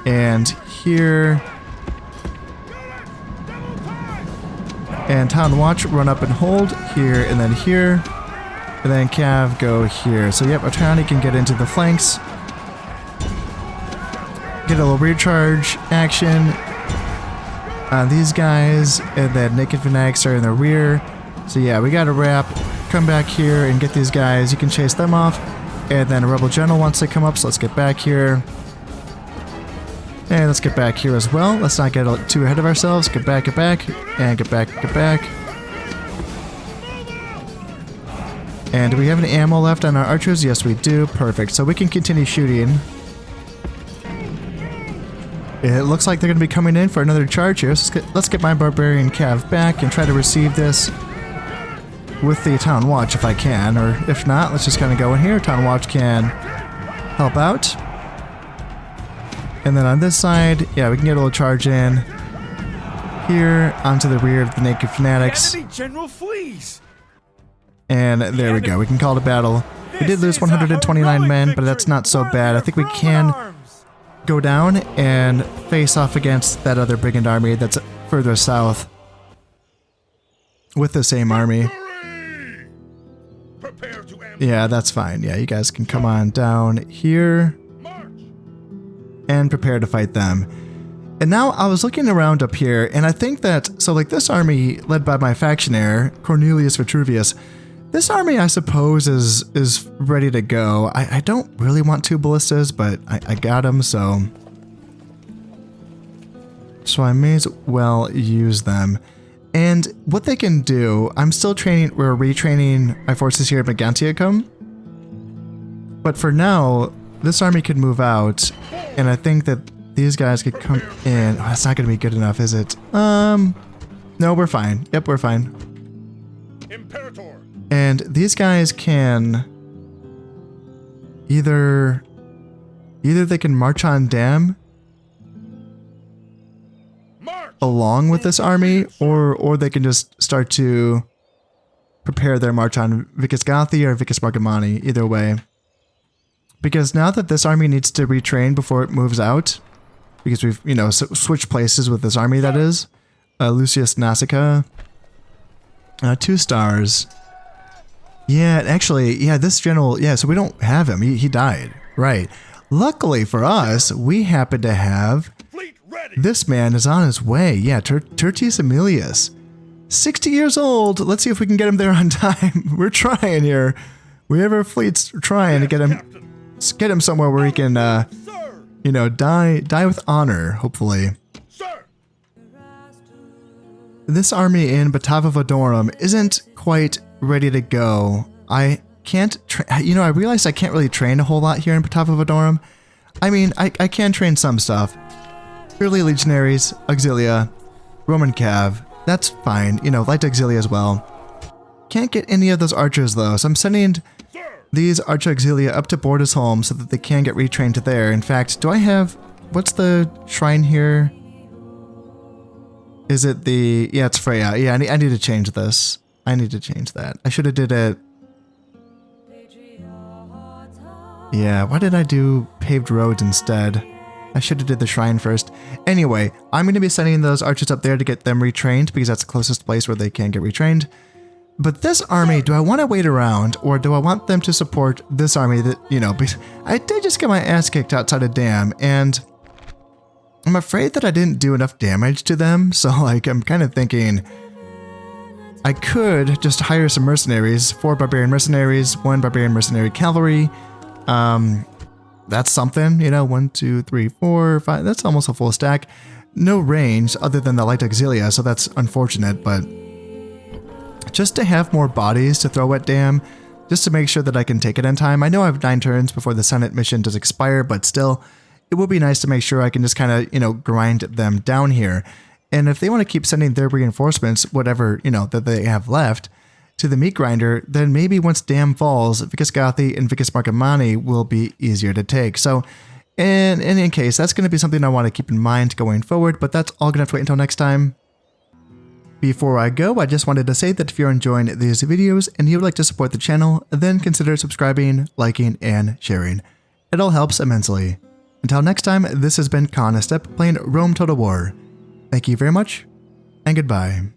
And here. And Town Watch, run up and hold here and then here. And then Cav, go here. So yep, Arcani can get into the flanks. Get a little rear charge action on these guys, and then Naked Fanatics are in the rear. So yeah, we gotta wrap, come back here and get these guys. You can chase them off, and then a Rebel General wants to come up, so let's get back here. And let's get back here as well. Let's not get too ahead of ourselves. Get back, and get back, get back. And do we have any ammo left on our archers? Yes, we do. Perfect. So we can continue shooting. It looks like they're going to be coming in for another charge here. So let's get my Barbarian Cav back and try to receive this with the Town Watch if I can. Or if not, let's just kind of go in here. Town Watch can help out. And then on this side, yeah, we can get a little charge in here onto the rear of the Naked Fanatics. Enemy general flees. And there we go. We can call it a battle. We did lose 129 men, but that's not so bad. I think we can go down and face off against that other brigand army that's further south with the same army. Yeah, that's fine. Yeah, you guys can come on down here and prepare to fight them. And now I was looking around up here, and I think that, so like this army led by my factionaire, Cornelius Vitruvius, this army I suppose is ready to go. I don't really want 2 ballistas, but I got them, so I may as well use them. And what they can do, we're retraining my forces here at Megantiacum. But for now, this army could move out, and I think that these guys could come in. Oh, that's not going to be good enough, is it? No, we're fine. Yep, we're fine. Imperator. And these guys can either they can march on Dam along with this army, or they can just start to prepare their march on Vicus Gothi or Vicus Marcomanni, either way. Because now that this army needs to retrain before it moves out, because we've, switched places with this army, that is, Lucius Nasica, 2 stars. Yeah, actually, yeah, this general, yeah, so we don't have him. He died, right. Luckily for us, we happen to have this man is on his way. Yeah, Tertius Emilius. 60 years old. Let's see if we can get him there on time. We're trying here. We have our fleets trying to get him somewhere where he can, die with honor, hopefully. This army in Batava Vodorum isn't quite ready to go. I can't, I realized I can't really train a whole lot here in Batava Vodorum. I mean, I can train some stuff. Early Legionaries, Auxilia, Roman Cav, that's fine, light Auxilia as well. Can't get any of those archers though, so I'm sending these Archer Auxilia up to Bordesholm so that they can get retrained there. In fact, do I have, what's the shrine here? Is it the, yeah, it's Freya. Yeah, I need to change this. I need to change that. I should have did it. Yeah, why did I do paved roads instead? I should have did the shrine first. Anyway, I'm going to be sending those archers up there to get them retrained because that's the closest place where they can get retrained. But this army, do I want to wait around or do I want them to support this army that, because I did just get my ass kicked outside of Dam and I'm afraid that I didn't do enough damage to them. So like, I'm kind of thinking I could just hire some mercenaries, 4 barbarian mercenaries, 1 barbarian mercenary cavalry. That's something, 1, 2, 3, 4, 5. That's almost a full stack. No range other than the light auxilia, so that's unfortunate, but just to have more bodies to throw at Dam, just to make sure that I can take it in time. I know I have 9 turns before the Senate mission does expire, but still, it would be nice to make sure I can just kind of, grind them down here. And if they want to keep sending their reinforcements, whatever, that they have left, to the meat grinder, then maybe once Dam falls, Vicus Gothi and Vicus Marcomanni will be easier to take. So, in any case, that's going to be something I want to keep in mind going forward, but that's all going to have to wait until next time. Before I go, I just wanted to say that if you're enjoying these videos and you would like to support the channel, then consider subscribing, liking, and sharing. It all helps immensely. Until next time, this has been Conestep playing Rome Total War. Thank you very much, and goodbye.